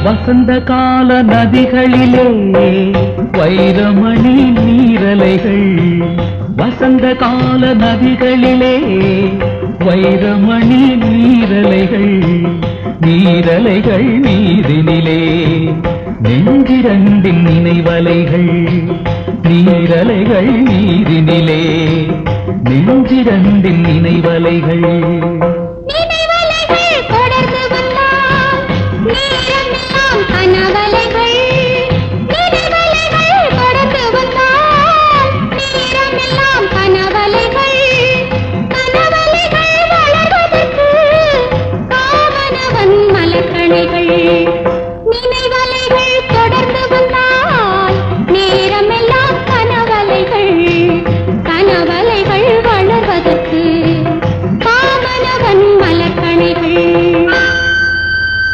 வசந்த கால நதிகளிலே வைரமணி நீரலைகள், வசந்த கால நதிகளிலே வைரமணி நீரலைகள், நீரலைகள் நீரினிலே நெஞ்சிரண்டின் நினைவலைகள், நீரலைகள் நீரினிலே நெஞ்சிரண்டின் நினைவலைகள். மலக்கணைகள்